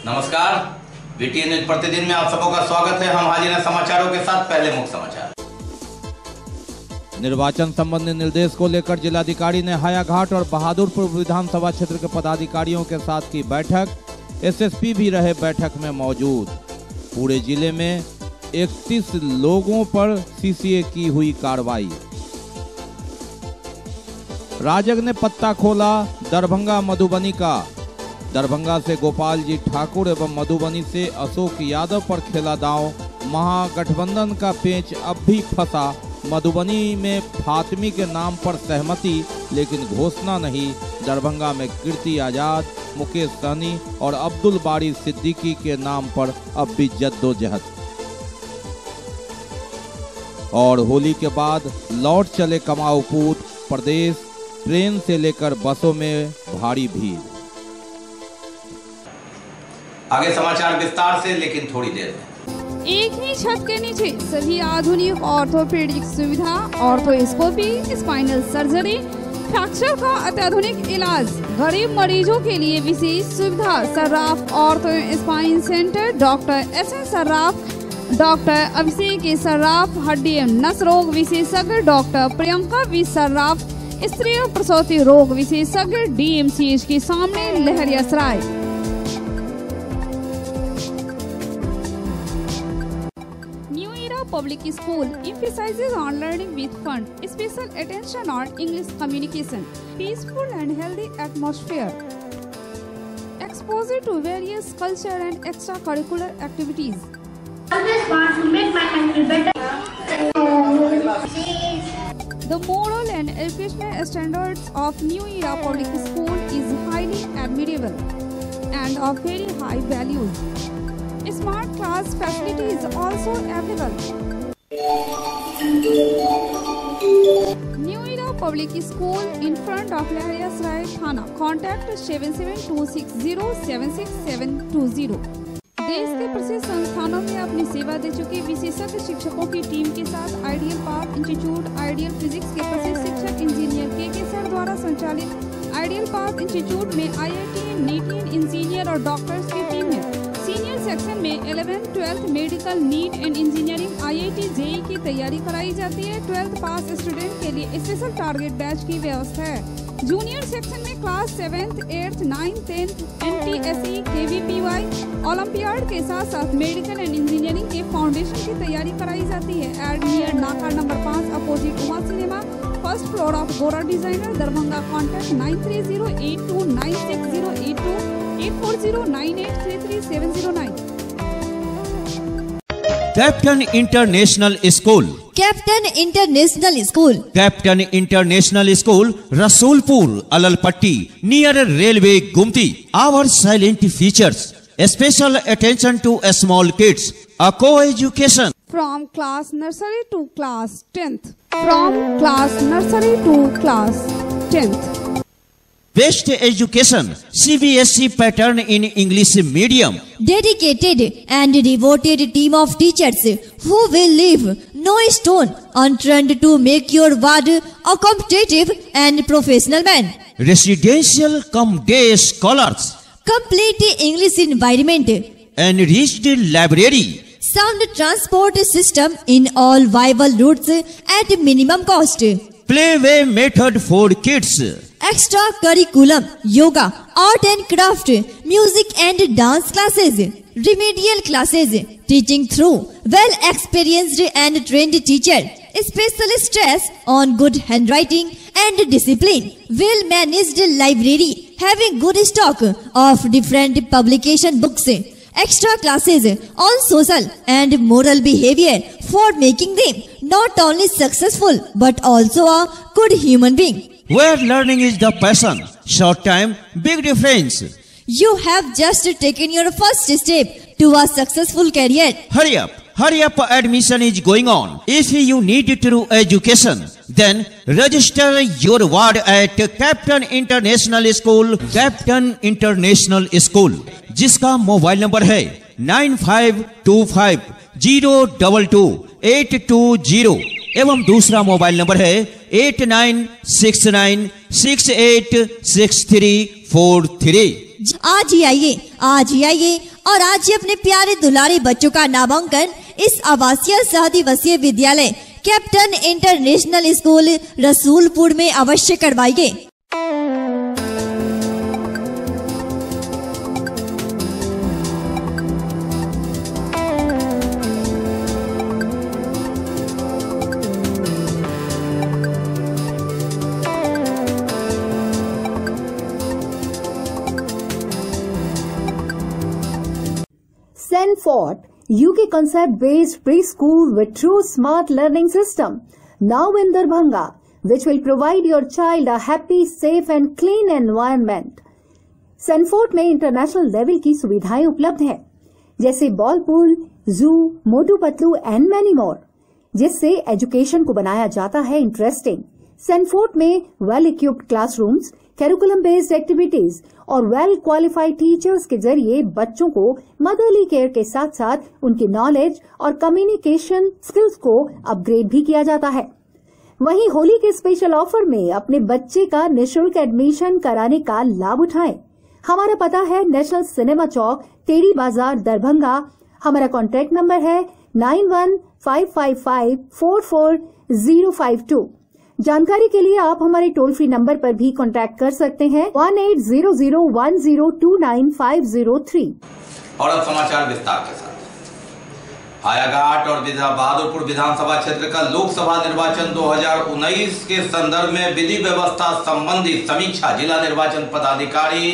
नमस्कार, BTN news प्रतिदिन में आप सबों का स्वागत है। हम हाजिर हैं समाचारों के साथ। पहले मुख्य समाचार। निर्वाचन संबंधी निर्देश को लेकर जिलाधिकारी ने हायाघाट और बहादुरपुर विधानसभा क्षेत्र के पदाधिकारियों के साथ की बैठक। एसएसपी भी रहे बैठक में मौजूद। पूरे जिले में 31 लोगों पर सीसीए की हुई कार्रवाई। राजग ने पत्ता खोला दरभंगा मधुबनी का। दरभंगा से गोपाल जी ठाकुर एवं मधुबनी से अशोक यादव पर खेला दांव। महागठबंधन का पेंच अब भी फंसा। मधुबनी में फातिमी के नाम पर सहमति लेकिन घोषणा नहीं। दरभंगा में कीर्ति आजाद, मुकेश सहनी और अब्दुल बारी सिद्दीकी के नाम पर अब भी जद्दोजहद। और होली के बाद लौट चले कमाऊ पूत प्रदेश। ट्रेन से लेकर बसों में भारी भीड़। आगे समाचार विस्तार से, लेकिन थोड़ी देर में। एक ही छत के नीचे सभी आधुनिक ऑर्थोपेडिक सुविधा, ऑर्थोस्कोपी, स्पाइनल सर्जरी, फ्रैक्चर का अत्याधुनिक इलाज, गरीब मरीजों के लिए विशेष सुविधा। Sarraf ortho spine centre, doctor SN Sarraf, doctor Abhishek Sarraf, हड्डी एवं नस रोग विशेषज्ञ, डॉक्टर प्रियंका वी सर्राफ, स्त्री और प्रसूति रोग विशेषज्ञ, डीएमसीएच के सामने, Laheriasarai. New era public school emphasizes on learning with fun, special attention on English communication, peaceful and healthy atmosphere, exposure to various culture and extracurricular activities. Always want to make my country better. The moral and educational standards of New Era Public School is highly admirable and of very high values. Smart class facility is also available. New Era Public School in front of Lahariyasaray Thana. Contact 7726076720. देश के प्रसिद्ध संस्थानों में अपनी सेवा दे चुके विशेषज्ञ शिक्षकों की टीम के साथ ideal path institute, ideal physics के प्रसिद्ध शिक्षक इंजीनियर के सर द्वारा संचालित आइडियल पाथ इंस्टीट्यूट में IIT, नीट इंजीनियर और डॉक्टर्स की टीम है। सीनियर सेक्शन में 11th, 12th medical, neat and engineering, IIT, JEE की तैयारी कराई जाती है। 12th पास स्टूडेंट के लिए स्पेशल टारगेट बैच की व्यवस्था है। जूनियर सेक्शन में class 7th, 8th, 9th, 10th, NTSE, KVPY, olympiad के साथ साथ मेडिकल एंड इंजीनियरिंग के फाउंडेशन की तैयारी कराई जाती है। एड नियर नाका number 5 opposite Uma cinema, first floor of Gora designer, Darbhanga. Contact 9308296082 8409833709। Captain international school, captain international school, captain international school, Rasulpur Allalpatti near railway गुमती। Our silent features, special attention to small kids, a co-education from class nursery to class 10th, from class nursery to class 10th. Best education, CBSE pattern in English medium. Dedicated and devoted team of teachers who will leave no stone unturned to make your ward a competitive and professional man. Residential cum day scholars. Complete English environment. Enriched library. Sound transport system in all viable routes at minimum cost. Playway method for kids. Extra curriculum, yoga, art and craft, music and dance classes, remedial classes, teaching through well experienced and trained teacher. Special stress on good handwriting and discipline. Well managed library having good stock of different publication books. Extra classes on social and moral behavior for making them not only successful but also a good human being. Where learning is the passion, short time, big difference. You have just taken your first step to a successful career. Hurry up, admission is going on. If you need true education, then register your ward at Captain International School, Captain International School, जिसका mobile number है 9525022820 एवं दूसरा mobile number है 8969686343। आज ही आइए और आज ही अपने प्यारे दुलारे बच्चों का नामांकन इस आवासीय सह दिवसीय विद्यालय कैप्टन इंटरनेशनल स्कूल रसूलपुर में अवश्य करवाइए। Sanford, UK concept-based preschool with true smart learning system, now in Darbhanga, which will provide your child a happy, safe and clean environment. Sanford में इंटरनेशनल लेवल की सुविधाएं उपलब्ध है, जैसे बॉल पूल, जू, Motu Patlu and many more, जिससे education को बनाया जाता है इंटरेस्टिंग। सैनफोर्ड में well equipped classrooms, curriculum based activities और वेल क्वालिफाइड टीचर्स के जरिए बच्चों को मदरली केयर के साथ साथ उनकी नॉलेज और कम्युनिकेशन स्किल्स को अपग्रेड भी किया जाता है। वहीं होली के स्पेशल ऑफर में अपने बच्चे का निःशुल्क एडमिशन कराने का लाभ उठाएं। हमारा पता है नेशनल सिनेमा चौक, टेढ़ी बाजार, दरभंगा। हमारा कॉन्टैक्ट नंबर है 9155544052। जानकारी के लिए आप हमारे टोल फ्री नंबर पर भी कांटेक्ट कर सकते हैं 1800102950 और अब समाचार विस्तार के साथ। हायाघाट और बहादुरपुर विधानसभा क्षेत्र का लोकसभा निर्वाचन 2019 के संदर्भ में विधि व्यवस्था संबंधी समीक्षा जिला निर्वाचन पदाधिकारी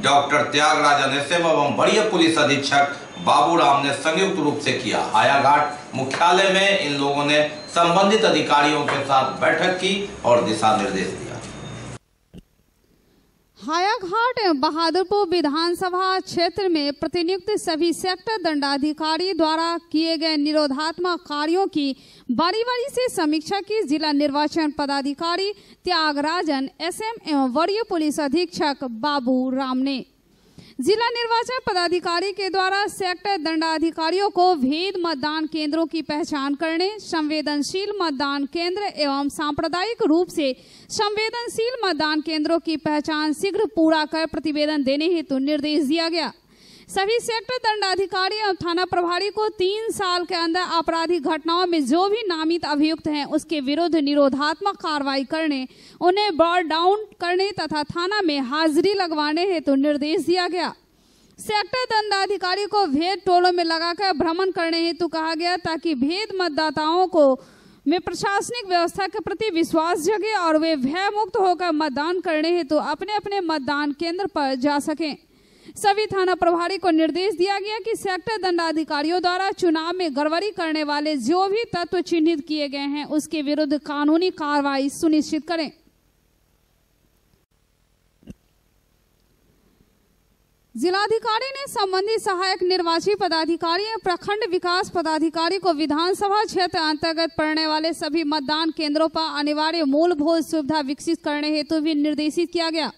डॉक्टर त्यागराजन एसएम एवं वरीय पुलिस अधीक्षक बाबूराम ने संयुक्त रूप से किया। हायाघाट मुख्यालय में इन लोगों ने संबंधित अधिकारियों के साथ बैठक की और दिशा निर्देश दिया। हायाघाट एवं बहादुरपुर विधानसभा क्षेत्र में प्रतिनियुक्त सभी सेक्टर दंडाधिकारी द्वारा किए गए निरोधात्मक कार्यों की बारी-बारी से समीक्षा की जिला निर्वाचन पदाधिकारी त्यागराजन एसएम एवं वरीय पुलिस अधीक्षक बाबू राम ने। जिला निर्वाचन पदाधिकारी के द्वारा सेक्टर दंडाधिकारियों को भेद मतदान केंद्रों की पहचान करने, संवेदनशील मतदान केंद्र एवं सांप्रदायिक रूप से संवेदनशील मतदान केंद्रों की पहचान शीघ्र पूरा कर प्रतिवेदन देने हेतु निर्देश दिया गया। सभी सेक्टर दंडाधिकारी एवं थाना प्रभारी को 3 साल के अंदर आपराधिक घटनाओं में जो भी नामित अभियुक्त हैं उसके विरुद्ध निरोधात्मक कार्रवाई करने, उन्हें बॉल डाउन करने तथा थाना में हाजिरी लगवाने हेतु निर्देश दिया गया। सेक्टर दंडाधिकारी को भेद टोलों में लगाकर भ्रमण करने हेतु कहा गया ताकि भेद मतदाताओं को में प्रशासनिक व्यवस्था के प्रति विश्वास जगे और वे भय मुक्त होकर मतदान करने हेतु अपने अपने मतदान केंद्र पर जा सकें। सभी थाना प्रभारी को निर्देश दिया गया कि सेक्टर दंडाधिकारियों द्वारा चुनाव में गड़बड़ी करने वाले जो भी तत्व चिन्हित किए गए हैं उसके विरुद्ध कानूनी कार्रवाई सुनिश्चित करें। जिलाधिकारी ने संबंधित सहायक निर्वाची पदाधिकारी एवं प्रखंड विकास पदाधिकारी को विधानसभा क्षेत्र अंतर्गत पड़ने वाले सभी मतदान केंद्रों पर अनिवार्य मूलभूत सुविधा विकसित करने हेतु भी निर्देशित किया गया।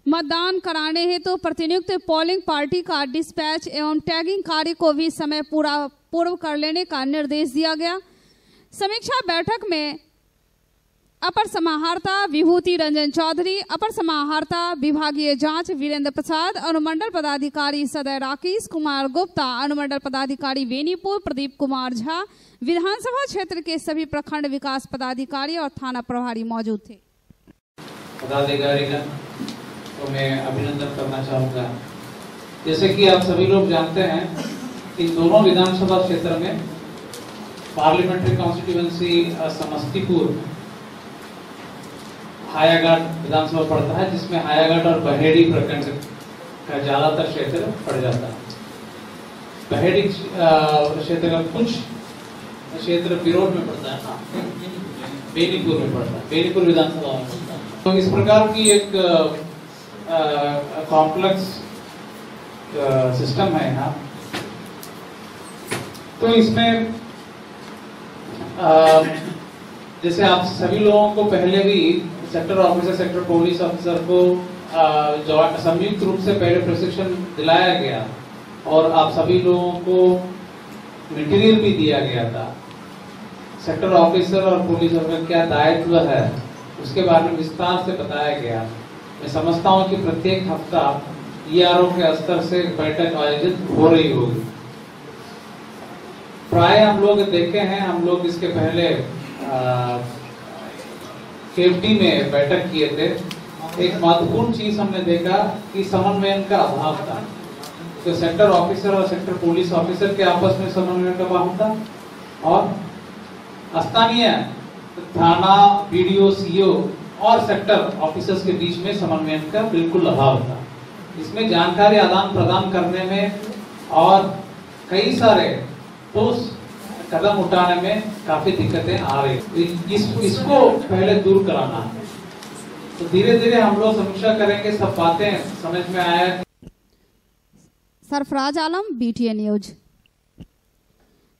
मतदान कराने हेतु प्रतिनियुक्त पोलिंग पार्टी का डिस्पैच एवं टैगिंग कार्य को भी समय पूर्व कर लेने का निर्देश दिया गया। समीक्षा बैठक में अपर समाहर्ता विभूति रंजन चौधरी, अपर समाहर्ता विभागीय जांच वीरेंद्र प्रसाद, अनुमंडल पदाधिकारी सदय राकेश कुमार गुप्ता, अनुमंडल पदाधिकारी वेनीपुर प्रदीप कुमार झा, विधानसभा क्षेत्र के सभी प्रखंड विकास पदाधिकारी और थाना प्रभारी मौजूद थे। पदाधिकारी का तो मैं अभिनंदन करना चाहूँगा। जैसे कि आप सभी लोग जानते हैं कि दोनों विधानसभा क्षेत्र में पार्लियामेंट्री कॉन्स्टिट्यूएंसी समस्तीपुर हायाघाट विधानसभा पड़ता है, जिसमें हायाघाट और बहेड़ी प्रखंड का ज्यादातर क्षेत्र पड़ जाता है। बहेड़ी क्षेत्र का कुछ क्षेत्र बिरोड में पड़ता है, बेनीपुर में पड़ता है, बेनीपुर विधानसभा में पड़ता है। तो इस प्रकार की एक कॉम्प्लेक्स सिस्टम है यहाँ। तो इसमें जैसे आप सभी लोगों को पहले भी sector officer, sector police officer को संयुक्त रूप से पहले प्रशिक्षण दिलाया गया और आप सभी लोगों को मटेरियल भी दिया गया था। सेक्टर ऑफिसर और पुलिस ऑफिसर क्या दायित्व है उसके बारे में विस्तार से बताया गया। मैं समझता हूँ कि प्रत्येक हफ्ता ERO के स्तर से बैठक आयोजित हो रही होगी। प्राय हम लोग देखे हैं, हम लोग इसके पहले केवटी में बैठक किए थे। एक महत्वपूर्ण चीज हमने देखा कि समन्वय का अभाव था। तो सेक्टर ऑफिसर और सेक्टर पुलिस ऑफिसर के आपस में समन्वय का अभाव था और स्थानीय थाना, BDO, CO और सेक्टर ऑफिसर्स के बीच में समन्वय का बिल्कुल अभाव था। इसमें जानकारी आदान प्रदान करने में और कई सारे ठोस कदम उठाने में काफी दिक्कतें आ रही। इसको पहले दूर कराना है। तो धीरे धीरे हम लोग समीक्षा करेंगे, सब बातें समझ में आया। Sarfaraz Alam, BTN news.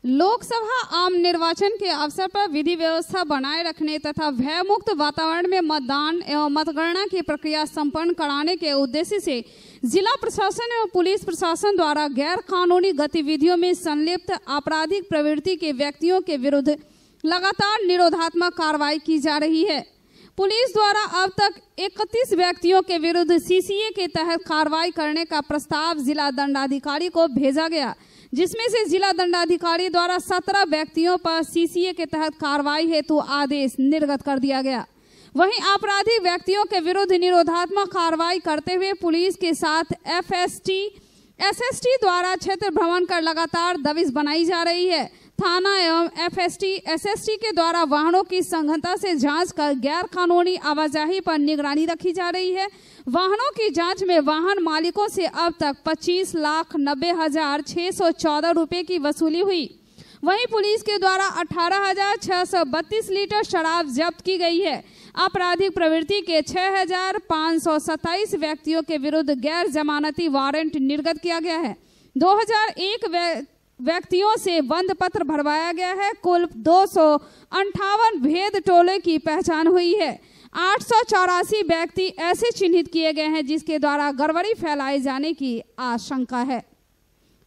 लोकसभा आम निर्वाचन के अवसर पर विधि व्यवस्था बनाए रखने तथा भय मुक्त वातावरण में मतदान एवं मतगणना की प्रक्रिया संपन्न कराने के उद्देश्य से जिला प्रशासन एवं पुलिस प्रशासन द्वारा गैर कानूनी गतिविधियों में संलिप्त आपराधिक प्रवृत्ति के व्यक्तियों के विरुद्ध लगातार निरोधात्मक कार्रवाई की जा रही है। पुलिस द्वारा अब तक 31 व्यक्तियों के विरुद्ध CCA के तहत कार्रवाई करने का प्रस्ताव जिला दंडाधिकारी को भेजा गया, जिसमें से जिला दंडाधिकारी द्वारा 17 व्यक्तियों पर CCA के तहत कार्रवाई हेतु आदेश निर्गत कर दिया गया। वहीं आपराधिक व्यक्तियों के विरुद्ध निरोधात्मक कार्रवाई करते हुए पुलिस के साथ FST, SST द्वारा क्षेत्र भ्रमण कर लगातार दबिश बनाई जा रही है। थाना एवं FST, SST के द्वारा वाहनों की संघनता से जांच कर गैर कानूनी आवाजाही पर निगरानी रखी जा रही है। वाहनों की जांच में वाहन मालिकों से अब तक 25,90,614 रुपए की वसूली हुई। वहीं पुलिस के द्वारा 18,632 लीटर शराब जब्त की गई है। आपराधिक प्रवृत्ति के 6,527 व्यक्तियों के विरुद्ध गैर जमानती वारंट निर्गत किया गया है। 2001 व्यक्तियों से बंद पत्र भरवाया गया है। कुल 258 भेद टोले की पहचान हुई है। 884 व्यक्ति ऐसे चिन्हित किए गए हैं जिसके द्वारा गड़बड़ी फैलाए जाने की आशंका है।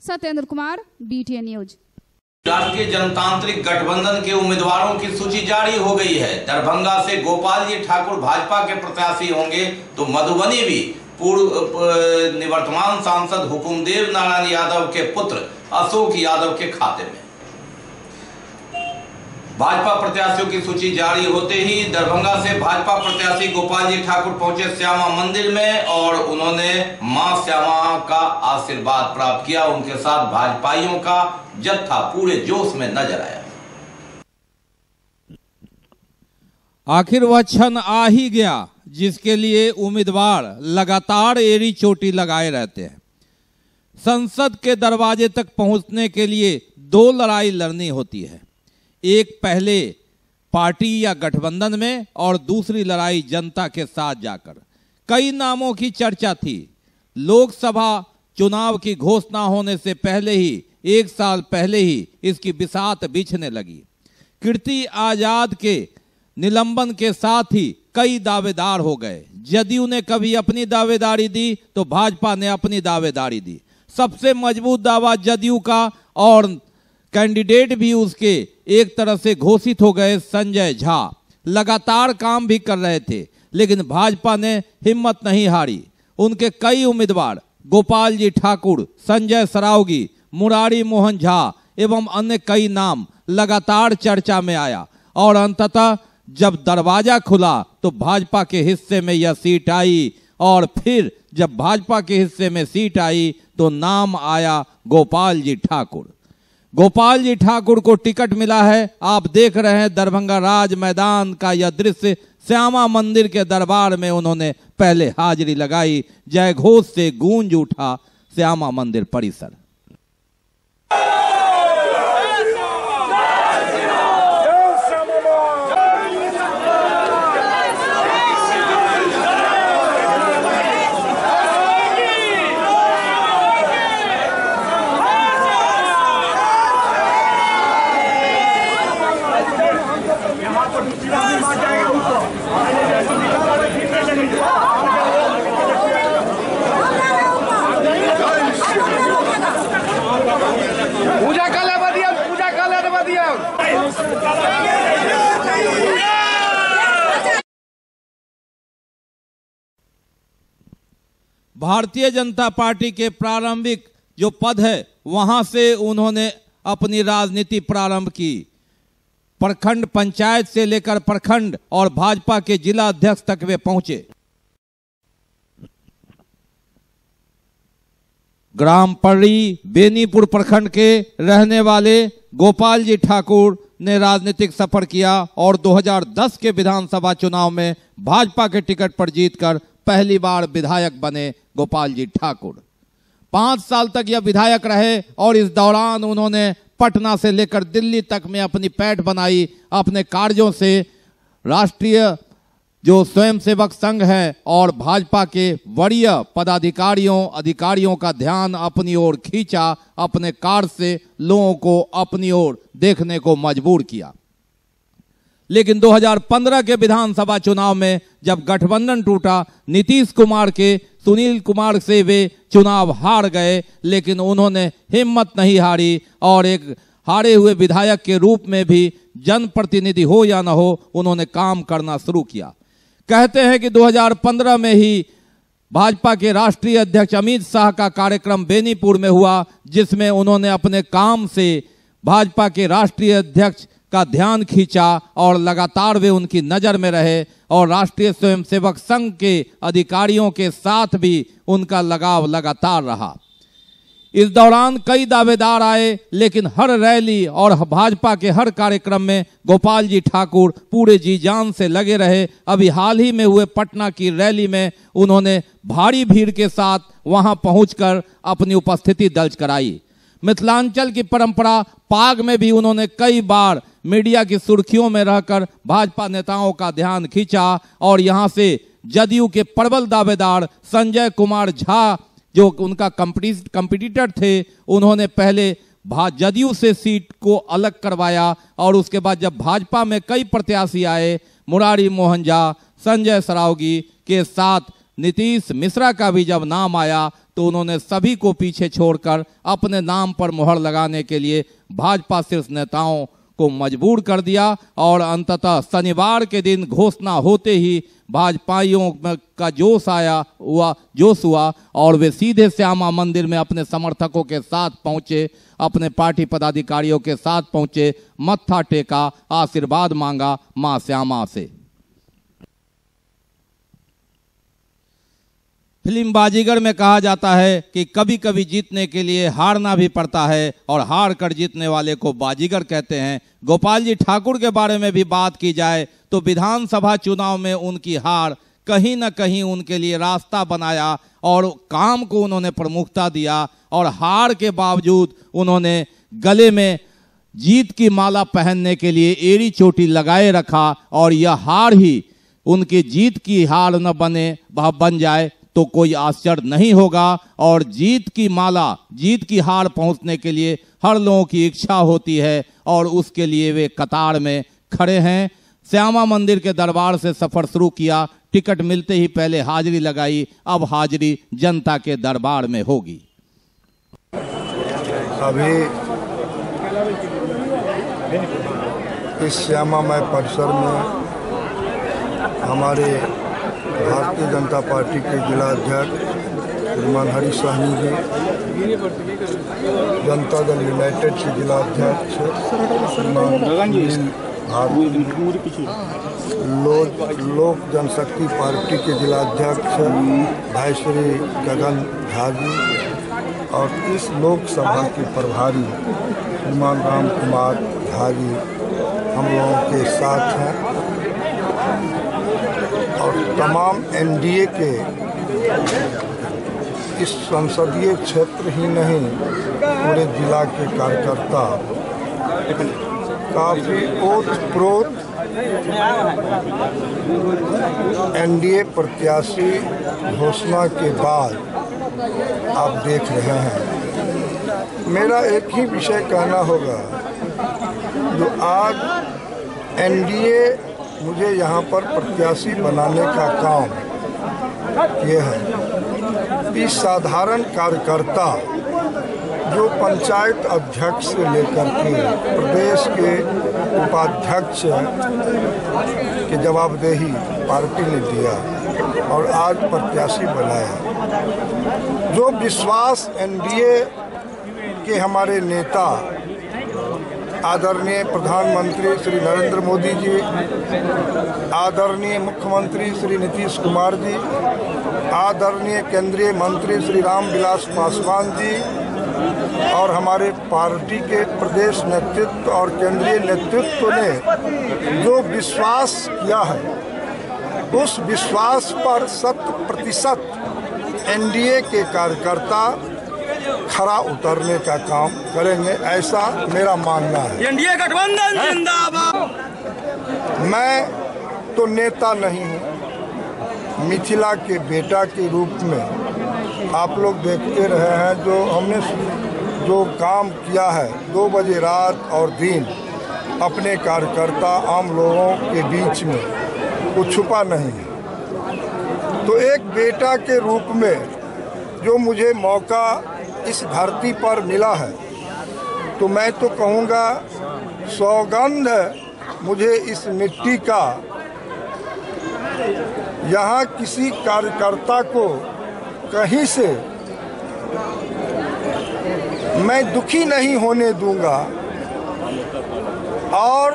Satyendra Kumar, BTN news. राष्ट्रीय जनतांत्रिक गठबंधन के उम्मीदवारों की सूची जारी हो गई है। दरभंगा से गोपाल जी ठाकुर भाजपा के प्रत्याशी होंगे, तो मधुबनी भी पूर्व निवर्तमान सांसद हुकुमदेव नारायण यादव के पुत्र अशोक यादव के खाते में। भाजपा प्रत्याशियों की सूची जारी होते ही दरभंगा से भाजपा प्रत्याशी गोपाल जी ठाकुर पहुंचे श्यामा मंदिर में और उन्होंने मां श्यामा का आशीर्वाद प्राप्त किया। उनके साथ भाजपाइयों का जत्था पूरे जोश में नजर आया। आखिर वह क्षण आ ही गया जिसके लिए उम्मीदवार लगातार एड़ी चोटी लगाए रहते हैं। संसद के दरवाजे तक पहुंचने के लिए 2 लड़ाई लड़नी होती है। एक पहले पार्टी या गठबंधन में और दूसरी लड़ाई जनता के साथ जाकर। कई नामों की चर्चा थी। लोकसभा चुनाव की घोषणा होने से पहले ही, 1 साल पहले ही इसकी बिसात बिछने लगी। कीर्ति आजाद के निलंबन के साथ ही कई दावेदार हो गए। जदयू ने कभी अपनी दावेदारी दी तो भाजपा ने अपनी दावेदारी दी। सबसे मजबूत दावा जदयू का और कैंडिडेट भी उसके एक तरह से घोषित हो गए संजय झा। लगातार काम भी कर रहे थे, लेकिन भाजपा ने हिम्मत नहीं हारी। उनके कई उम्मीदवार गोपाल जी ठाकुर, संजय सरावगी, मुरारी मोहन झा एवं अन्य कई नाम लगातार चर्चा में आया और अंततः जब दरवाजा खुला तो भाजपा के हिस्से में यह सीट आई और फिर जब भाजपा के हिस्से में सीट आई तो नाम आया गोपाल जी ठाकुर। गोपाल जी ठाकुर को टिकट मिला है। आप देख रहे हैं दरभंगा राज मैदान का यह दृश्य। श्यामा मंदिर के दरबार में उन्होंने पहले हाजिरी लगाई। जय घोष से गूंज उठा श्यामा मंदिर परिसर। भारतीय जनता पार्टी के प्रारंभिक जो पद है वहां से उन्होंने अपनी राजनीति प्रारंभ की। प्रखंड पंचायत से लेकर प्रखंड और भाजपा के जिला अध्यक्ष तक वे पहुंचे। ग्राम पड़ी बेनीपुर प्रखंड के रहने वाले गोपाल जी ठाकुर ने राजनीतिक सफर किया और 2010 के विधानसभा चुनाव में भाजपा के टिकट पर जीतकर पहली बार विधायक बने गोपाल जी ठाकुर। 5 साल तक यह विधायक रहे और इस दौरान उन्होंने पटना से लेकर दिल्ली तक में अपनी पैठ बनाई। अपने कार्यों से राष्ट्रीय जो स्वयंसेवक संघ है और भाजपा के वरीय पदाधिकारियों अधिकारियों का ध्यान अपनी ओर खींचा। अपने कार्य से लोगों को अपनी ओर देखने को मजबूर किया। लेकिन 2015 के विधानसभा चुनाव में जब गठबंधन टूटा, नीतीश कुमार के सुनील कुमार से वे चुनाव हार गए, लेकिन उन्होंने हिम्मत नहीं हारी और एक हारे हुए विधायक के रूप में भी जनप्रतिनिधि हो या न हो उन्होंने काम करना शुरू किया। कहते हैं कि 2015 में ही भाजपा के राष्ट्रीय अध्यक्ष अमित शाह का कार्यक्रम बेनीपुर में हुआ, जिसमें उन्होंने अपने काम से भाजपा के राष्ट्रीय अध्यक्ष का ध्यान खींचा और लगातार वे उनकी नजर में रहे और राष्ट्रीय स्वयंसेवक संघ के अधिकारियों के साथ भी उनका लगाव लगातार रहा। इस दौरान कई दावेदार आए, लेकिन हर रैली और भाजपा के हर कार्यक्रम में गोपाल जी ठाकुर पूरे जी जान से लगे रहे। अभी हाल ही में हुए पटना की रैली में उन्होंने भारी भीड़ के साथ वहां पहुंचकर अपनी उपस्थिति दर्ज कराई। मिथिलांचल की परंपरा पाग में भी उन्होंने कई बार मीडिया की सुर्खियों में रहकर भाजपा नेताओं का ध्यान खींचा और यहां से जदयू के प्रबल दावेदार संजय कुमार झा जो उनका कंपटीटर थे, उन्होंने पहले जदयू से सीट को अलग करवाया और उसके बाद जब भाजपा में कई प्रत्याशी आए, मुरारी मोहन झा, संजय सरावगी के साथ नीतीश मिश्रा का भी जब नाम आया तो उन्होंने सभी को पीछे छोड़कर अपने नाम पर मुहर लगाने के लिए भाजपा शीर्ष नेताओं को मजबूर कर दिया और अंततः शनिवार के दिन घोषणा होते ही भाजपाइयों का जोश हुआ और वे सीधे श्यामा मंदिर में अपने समर्थकों के साथ पहुंचे, अपने पार्टी पदाधिकारियों के साथ पहुंचे, मत्था टेका, आशीर्वाद मांगा मां श्यामा से। फिल्म बाजीगर में कहा जाता है कि कभी कभी जीतने के लिए हारना भी पड़ता है और हार कर जीतने वाले को बाजीगर कहते हैं। गोपाल जी ठाकुर के बारे में भी बात की जाए तो विधानसभा चुनाव में उनकी हार कहीं न कहीं उनके लिए रास्ता बनाया और काम को उन्होंने प्रमुखता दिया और हार के बावजूद उन्होंने गले में जीत की माला पहनने के लिए एड़ी चोटी लगाए रखा और यह हार ही उनकी जीत की हार न बन जाए तो कोई आश्चर्य नहीं होगा और जीत की माला, जीत की हार पहुंचने के लिए हर लोगों की इच्छा होती है और उसके लिए वे कतार में खड़े हैं। श्यामा मंदिर के दरबार से सफर शुरू किया, टिकट मिलते ही पहले हाजिरी लगाई, अब हाजिरी जनता के दरबार में होगी। अभी इस श्यामामय परिसर में हमारे भारतीय जनता पार्टी के जिला अध्यक्ष श्रीमान हरीश साहनी जी, जनता दल यूनाइटेड के जिला अध्यक्ष श्रीमान लोक जनशक्ति पार्टी के जिला अध्यक्ष भाई श्री गगन झा जी और इस लोकसभा के प्रभारी श्रीमान राम कुमार झा जी हम लोगों के साथ हैं और तमाम एनडीए के इस संसदीय क्षेत्र ही नहीं पूरे जिला के कार्यकर्ता काफ़ी ओत-प्रोत एनडीए प्रत्याशी घोषणा के बाद आप देख रहे हैं। मेरा एक ही विषय कहना होगा, जो आज एनडीए मुझे यहाँ पर प्रत्याशी बनाने का काम ये है कि साधारण कार्यकर्ता जो पंचायत अध्यक्ष से लेकर के प्रदेश के उपाध्यक्ष की जवाबदेही पार्टी ने दिया और आज प्रत्याशी बनाया, जो विश्वास एनडीए के हमारे नेता आदरणीय प्रधानमंत्री श्री नरेंद्र मोदी जी, आदरणीय मुख्यमंत्री श्री नीतीश कुमार जी, आदरणीय केंद्रीय मंत्री श्री रामविलास पासवान जी और हमारे पार्टी के प्रदेश नेतृत्व और केंद्रीय नेतृत्व ने जो विश्वास किया है, उस विश्वास पर 100% एनडीए के कार्यकर्ता खरा उतरने का काम करेंगे, ऐसा मेरा मानना है। एनडीए गठबंधन जिंदाबाद। मैं तो नेता नहीं हूँ, मिथिला के बेटा के रूप में आप लोग देखते रहे हैं जो हमने जो काम किया है 2 बजे रात और दिन अपने कार्यकर्ता आम लोगों के बीच में, वो छुपा नहीं है। तो एक बेटा के रूप में जो मुझे मौका इस धरती पर मिला है, तो मैं तो कहूँगा सौगंध मुझे इस मिट्टी का, यहाँ किसी कार्यकर्ता को कहीं से मैं दुखी नहीं होने दूंगा और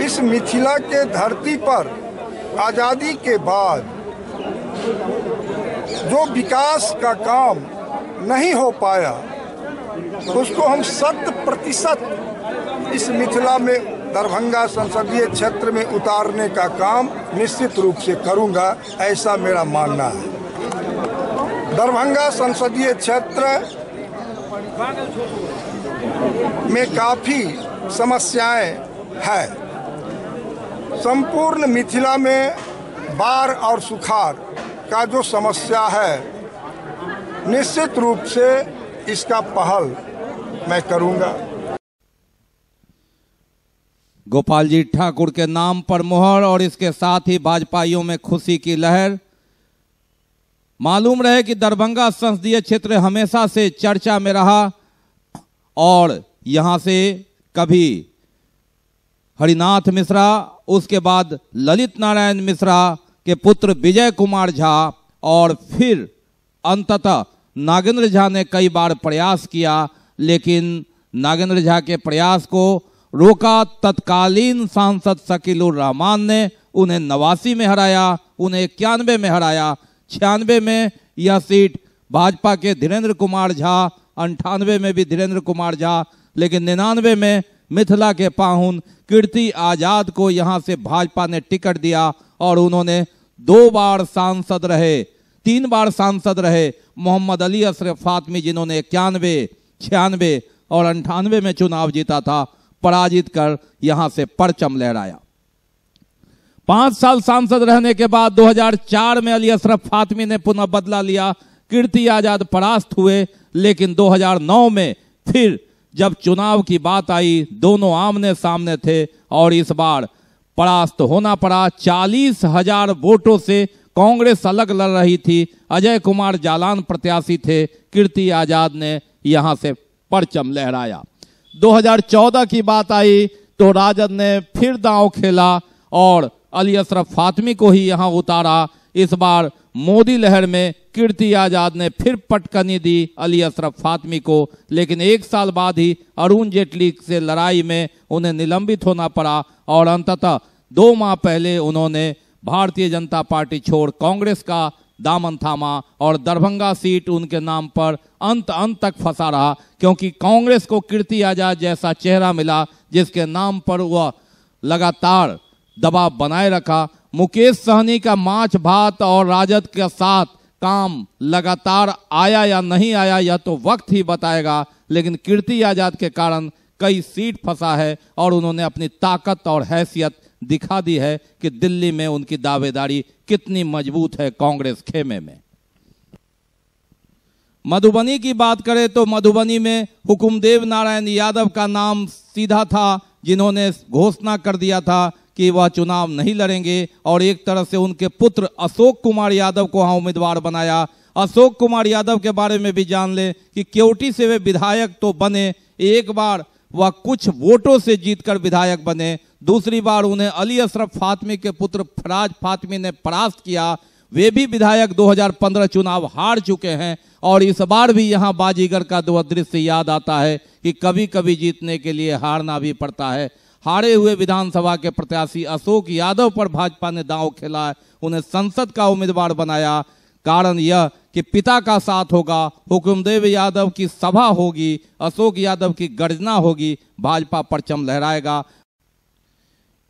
इस मिथिला के धरती पर आज़ादी के बाद जो विकास का काम नहीं हो पाया, उसको हम 100% इस मिथिला में दरभंगा संसदीय क्षेत्र में उतारने का काम निश्चित रूप से करूंगा, ऐसा मेरा मानना है। दरभंगा संसदीय क्षेत्र में काफ़ी समस्याएं हैं। संपूर्ण मिथिला में बाढ़ और सुखाड़ का जो समस्या है, निश्चित रूप से इसका पहल मैं करूंगा। गोपाल जी ठाकुर के नाम पर मुहर और इसके साथ ही भाजपाइयों में खुशी की लहर। मालूम रहे कि दरभंगा संसदीय क्षेत्र हमेशा से चर्चा में रहा और यहां से कभी हरिनाथ मिश्रा, उसके बाद ललित नारायण मिश्रा के पुत्र विजय कुमार झा और फिर अंततः नागेंद्र झा ने कई बार प्रयास किया, लेकिन नागेंद्र झा के प्रयास को रोका तत्कालीन सांसद शकीलुर रहमान ने। उन्हें 89 में हराया, उन्हें 91 में हराया, 96 में यह सीट भाजपा के धीरेन्द्र कुमार झा, 98 में भी धीरेन्द्र कुमार झा, लेकिन 99 में मिथिला के पाहुन कीर्ति आजाद को यहां से भाजपा ने टिकट दिया और उन्होंने 2 बार सांसद रहे, 3 बार सांसद रहे। मोहम्मद अली अशरफ फातमी जिन्होंने 91, 96 और 98 में चुनाव जीता था, पराजित कर यहां से परचम लहराया। 5 साल सांसद रहने के बाद 2004 में अली अशरफ फातमी ने पुनः बदला लिया, कीर्ति आजाद परास्त हुए, लेकिन 2009 में फिर जब चुनाव की बात आई, दोनों आमने सामने थे और इस बार परास्त होना पड़ा। 40,000 वोटों से कांग्रेस अलग लड़ रही थी, अजय कुमार जालान प्रत्याशी थे, कीर्ति आजाद ने यहां से परचम लहराया। 2014 की बात आई तो राजद ने फिर दांव खेला और अली अशरफ फातमी को ही यहां उतारा। इस बार मोदी लहर में कीर्ति आजाद ने फिर पटकनी दी अली अशरफ फातमी को, लेकिन 1 साल बाद ही अरुण जेटली से लड़ाई में उन्हें निलंबित होना पड़ा और अंततः 2 माह पहले उन्होंने भारतीय जनता पार्टी छोड़ कांग्रेस का दामन थामा और दरभंगा सीट उनके नाम पर अंत तक फंसा रहा, क्योंकि कांग्रेस को कीर्ति आजाद जैसा चेहरा मिला जिसके नाम पर वह लगातार दबाव बनाए रखा। मुकेश सहनी का माछ भात और राजद के साथ काम लगातार आया या नहीं आया यह तो वक्त ही बताएगा, लेकिन कीर्ति आजाद के कारण कई सीट फंसा है और उन्होंने अपनी ताकत और हैसियत दिखा दी है कि दिल्ली में उनकी दावेदारी कितनी मजबूत है कांग्रेस खेमे में। मधुबनी की बात करें तो मधुबनी में हुकुमदेव नारायण यादव का नाम सीधा था, जिन्होंने घोषणा कर दिया था कि वह चुनाव नहीं लड़ेंगे और एक तरह से उनके पुत्र अशोक कुमार यादव को वहां उम्मीदवार बनाया अशोक कुमार यादव के बारे में भी जान लें कि केवटी से वे विधायक तो बने, एक बार वह कुछ वोटों से जीतकर विधायक बने, दूसरी बार उन्हें अली अशरफ फातमी के पुत्र फराज फातमी ने परास्त किया। वे भी विधायक 2015 चुनाव हार चुके हैं और इस बार भी यहाँ बाजीगर का दृश्य याद आता है कि कभी कभी जीतने के लिए हारना भी पड़ता है। हारे हुए विधानसभा के प्रत्याशी अशोक यादव पर भाजपा ने दांव खेला, उन्हें संसद का उम्मीदवार बनाया। कारण यह कि पिता का साथ होगा, हुकुमदेव यादव की सभा होगी, अशोक यादव की गर्जना होगी, भाजपा परचम लहराएगा।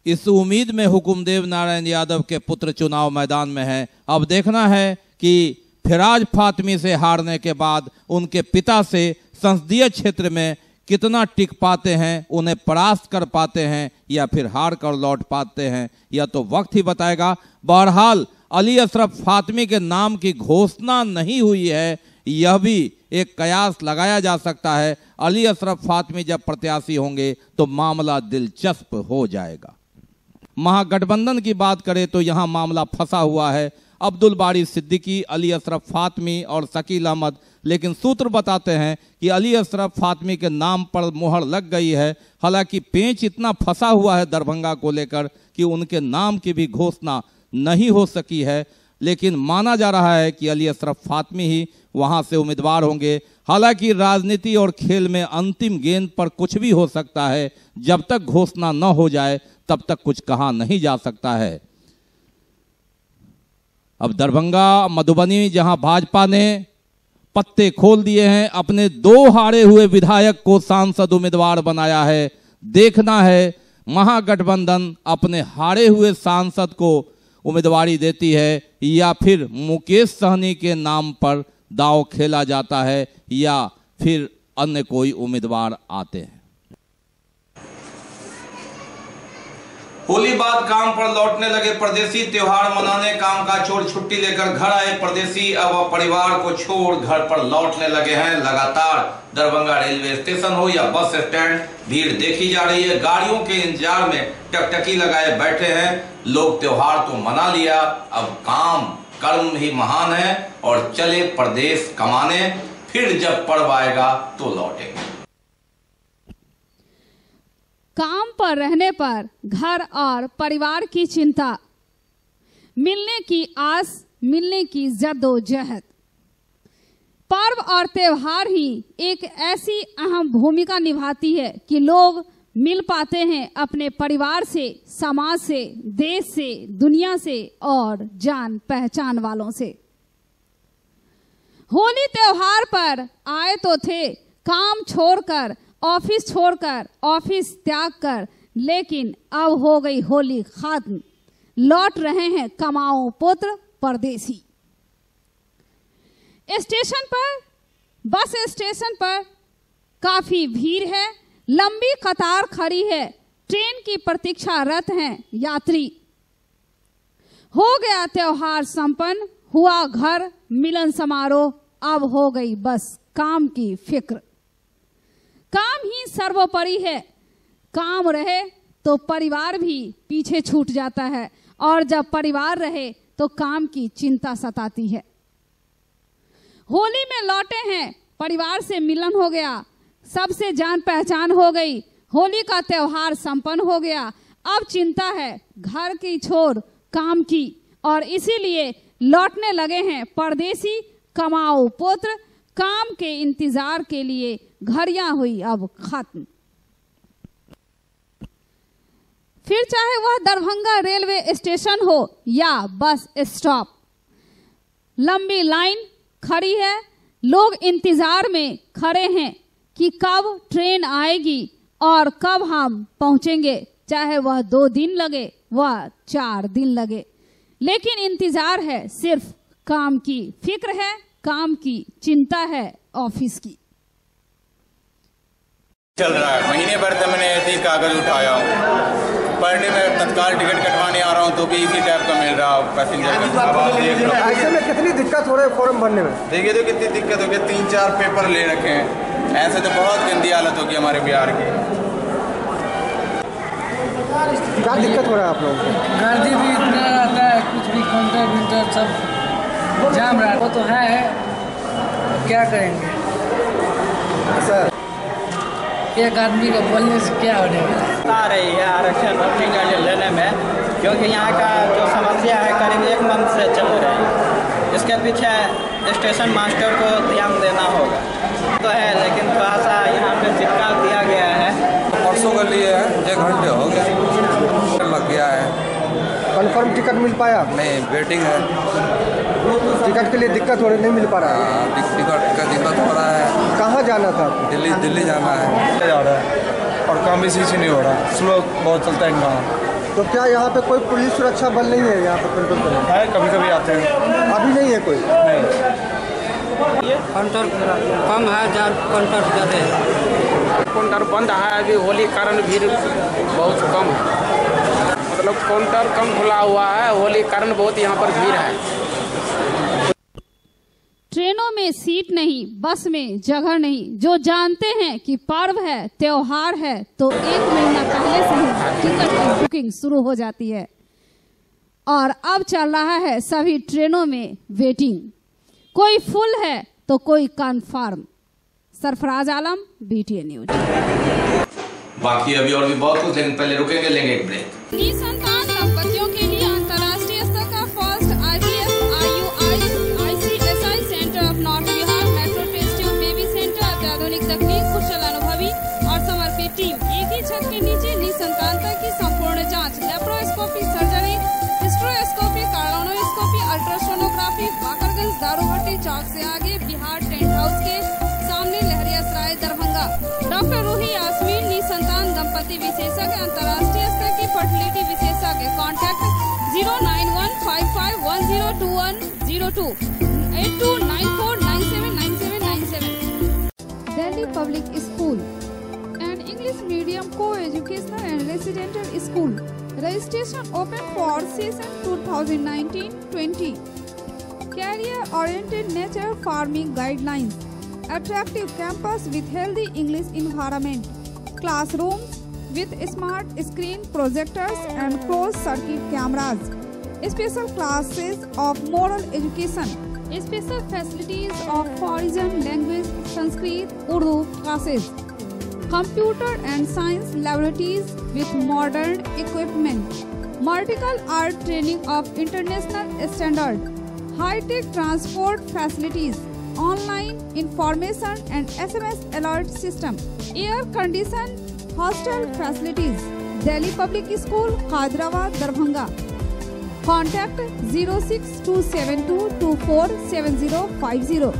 इस उम्मीद में हुकुमदेव नारायण यादव के पुत्र चुनाव मैदान में हैं। अब देखना है कि फराज फातमी से हारने के बाद उनके पिता से संसदीय क्षेत्र में कितना टिक पाते हैं, उन्हें परास्त कर पाते हैं या फिर हार कर लौट पाते हैं, यह तो वक्त ही बताएगा। बहरहाल अली अशरफ फातमी के नाम की घोषणा नहीं हुई है, यह भी एक कयास लगाया जा सकता है। अली अशरफ फातमी जब प्रत्याशी होंगे तो मामला दिलचस्प हो जाएगा। महागठबंधन की बात करें तो यहाँ मामला फंसा हुआ है। अब्दुल बारी सिद्दीकी, अली अशरफ फातमी और शकील अहमद, लेकिन सूत्र बताते हैं कि अली अशरफ फातमी के नाम पर मुहर लग गई है। हालांकि पेंच इतना फंसा हुआ है दरभंगा को लेकर कि उनके नाम की भी घोषणा नहीं हो सकी है, लेकिन माना जा रहा है कि अली अशरफ फातमी ही वहां से उम्मीदवार होंगे। हालांकि राजनीति और खेल में अंतिम गेंद पर कुछ भी हो सकता है, जब तक घोषणा न हो जाए तब तक कुछ कहा नहीं जा सकता है। अब दरभंगा मधुबनी जहां भाजपा ने पत्ते खोल दिए हैं, अपने 2 हारे हुए विधायक को सांसद उम्मीदवार बनाया है। देखना है महागठबंधन अपने हारे हुए सांसद को उम्मीदवारी देती है या फिर मुकेश सहनी के नाम पर दांव खेला जाता है या फिर अन्य कोई उम्मीदवार आते हैं। होली बाद काम पर लौटने लगे परदेसी, त्योहार मनाने काम का छोड़ छुट्टी लेकर घर आए परदेसी अब परिवार को छोड़ घर पर लौटने लगे हैं। लगातार दरभंगा रेलवे स्टेशन हो या बस स्टैंड भीड़ देखी जा रही है। गाड़ियों के इंतजार में टकटकी लगाए बैठे हैं लोग। त्योहार तो मना लिया, अब काम कर्म ही महान है और चले परदेश कमाने, फिर जब पर्व आएगा तो लौटेंगे। काम पर रहने पर घर और परिवार की चिंता, मिलने की आस, मिलने की जद्दोजहद। पर्व और त्योहार ही एक ऐसी अहम भूमिका निभाती है कि लोग मिल पाते हैं अपने परिवार से, समाज से, देश से, दुनिया से और जान पहचान वालों से। होली त्योहार पर आए तो थे काम छोड़कर, ऑफिस छोड़कर, ऑफिस त्याग कर, लेकिन अब हो गई होली खत्म। लौट रहे हैं कमाऊ पुत्र परदेसी। स्टेशन पर, बस स्टेशन पर काफी भीड़ है, लंबी कतार खड़ी है, ट्रेन की प्रतीक्षारत हैं यात्री। हो गया त्योहार संपन्न, हुआ घर मिलन समारोह, अब हो गई बस काम की फिक्र। काम ही सर्वोपरि है, काम रहे तो परिवार भी पीछे छूट जाता है और जब परिवार रहे तो काम की चिंता सताती है। होली में लौटे हैं, परिवार से मिलन हो गया, सबसे जान पहचान हो गई, होली का त्योहार संपन्न हो गया। अब चिंता है घर की छोड़ काम की और इसीलिए लौटने लगे हैं परदेसी कमाऊ पुत्र। काम के इंतजार के लिए घड़ियां हुई अब खत्म। फिर चाहे वह दरभंगा रेलवे स्टेशन हो या बस स्टॉप, लंबी लाइन खड़ी है, लोग इंतजार में खड़े हैं कि कब ट्रेन आएगी और कब हम पहुंचेंगे। चाहे वह 2 दिन लगे, वह 4 दिन लगे, लेकिन इंतजार है, सिर्फ काम की फिक्र है, काम की चिंता है, ऑफिस की। चल रहा है, महीने भर से मैंने ऐसे ही कागज उठाया हूँ। पर डे में तत्काल टिकट कटवाने आ रहा हूँ तो भी इसी टाइप का मिल रहा है पैसेंजर का। ऐसे में कितनी दिक्कत हो रही है फॉर्म भरने में? देखिए तो कितनी दिक्कत हो गई, 3-4 पेपर ले रखे हैं। ऐसे तो बहुत गंदी हालत होगी हमारे बिहार की। क्या दिक्कत हो रहा है आप लोगों को? गर्दी भी इतना रहता है, कुछ भी काउंटर विंटर सब जाम रहा वो तो है, क्या करेंगे सर? एक आदमी को बोलने से क्या हो जाएगा? आ रही है आरक्षण अपनी गाड़ी लेने में, क्योंकि यहाँ का जो समस्या है करीब 1 मंथ से चल रही है। इसके पीछे स्टेशन मास्टर को ध्यान देना होगा तो है, लेकिन थोड़ा सा यहाँ पे चिपका दिया गया है। परसों के लिए 1 घंटे हो गया, लग गया है। कंफर्म टिकट मिल पाया? नहीं, वेटिंग है। टिकट के लिए दिक्कत हो रही, नहीं मिल पा रहा है? टिकट का दिक्कत हो रहा है। कहाँ जाना था? दिल्ली जाना है। जा रहा है और काम इसी से नहीं हो रहा, स्लो बहुत चलता है यहाँ। तो क्या यहाँ पे कोई पुलिस सुरक्षा बल नहीं है यहाँ पे कंट्रोल करने? है, कभी कभी आते हैं। अभी नहीं है कोई? नहीं, काउंटर कम है, काउंटर ज़्यादा है। काउंटर बंद है अभी, होली कारण भीड़ बहुत कम है। मतलब काउंटर कम खुला हुआ है, होली कारण बहुत यहाँ पर भीड़ है। ट्रेनों में सीट नहीं, बस में जगह नहीं। जो जानते हैं कि पर्व है, त्योहार है, तो 1 महीना पहले से ही टिकट की बुकिंग शुरू हो जाती है और अब चल रहा है सभी ट्रेनों में वेटिंग। कोई फुल है तो कोई confirm. Sarfaraz Alam, BTN news. बाकी अभी और भी बहुत कुछ, लेकिन पहले रुकेंगे, लेंगे एक ब्रेक। निसंतान दंपतियों के लिए अंतर्राष्ट्रीय स्तर का first IVF IUI centre of north Bihar metro test tube baby centre. अत्याधुनिक तकनीक, कुशल अनुभवी और समर्पित टीम, एक ही छत के नीचे निसंतानता की संपूर्ण जांच, laparoscopy, surgery, hysteroscopy, cardioscopy, ultrasonography. Bakarganj Darubhatti chowk से आगे, बिहार टेंट हाउस के सामने, लहरियासराय, दरभंगा। डॉक्टर रूही यास्मीन, निसंतान दंपति विशेषज्ञ, अंतर्राष्ट्रीय स्तर की फर्टिलिटी विशेषज्ञ। Contact 09155102102 8294979797। Delhi Public School, an English medium co-educational and residential school. Registration open for session 2019-20. Career-oriented nature farming guidelines. Attractive campus with healthy English environment. Classrooms with smart screen projectors and closed-circuit cameras. Special classes of moral education. Special facilities of foreign language, Sanskrit, Urdu classes. Computer and science laboratories with modern equipment. Martial art training of international standard. High-tech transport facilities. Online information and SMS alert system. Air-conditioned hostel facilities. Delhi Public School, Khadrawa, Darbhanga. Contact 06272247050.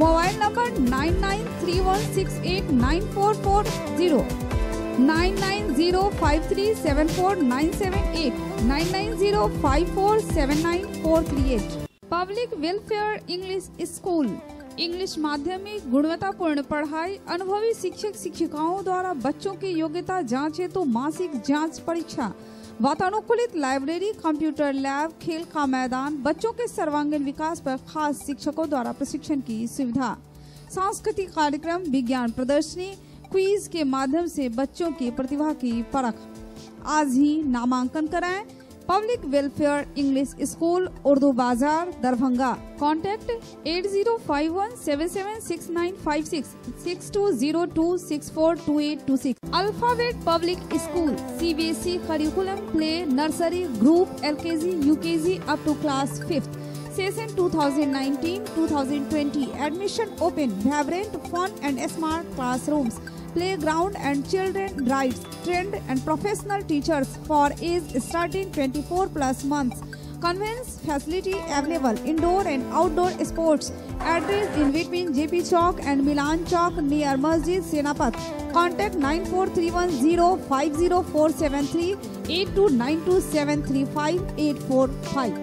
Mobile number 9931689440. 9905374978. 9905479438. Public welfare English school, English माध्यमिक, गुणवत्तापूर्ण पढ़ाई, अनुभवी शिक्षक शिक्षिकाओं द्वारा बच्चों की योग्यता जांच हेतु मासिक जांच परीक्षा, वातानुकूलित लाइब्रेरी, कंप्यूटर लैब, खेल का मैदान, बच्चों के सर्वांगीण विकास पर खास शिक्षकों द्वारा प्रशिक्षण की सुविधा, सांस्कृतिक कार्यक्रम, विज्ञान प्रदर्शनी, क्विज के माध्यम से बच्चों की प्रतिभा की परख। आज ही नामांकन कराएं। Public welfare English school, Urdu Bazar, Darbhanga. Contact 8051776956 6202642826। Alphabet public school, CBSE curriculum, play, nursery, group, LKG, UKG up to class 5th। Session 2019-2020. Admission open. Vibrant, fun and smart classrooms, playground and children rides, trained and professional teachers for age starting 24+ months. Convenience facility available. Indoor and outdoor sports. Address in between JP Chowk and Milan Chowk near Masjid Senapat. Contact 9431050473 8292735845.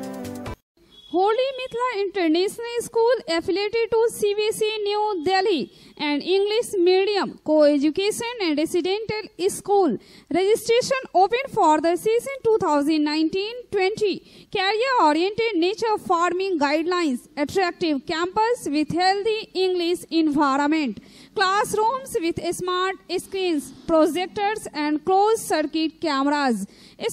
Holy Mithila International School affiliated to CBSE New Delhi, an English medium co-education and residential school. Registration open for the season 2019-20. Career-oriented nature farming guidelines. Attractive campus with healthy English environment. Classrooms with smart screens, projectors and closed-circuit cameras.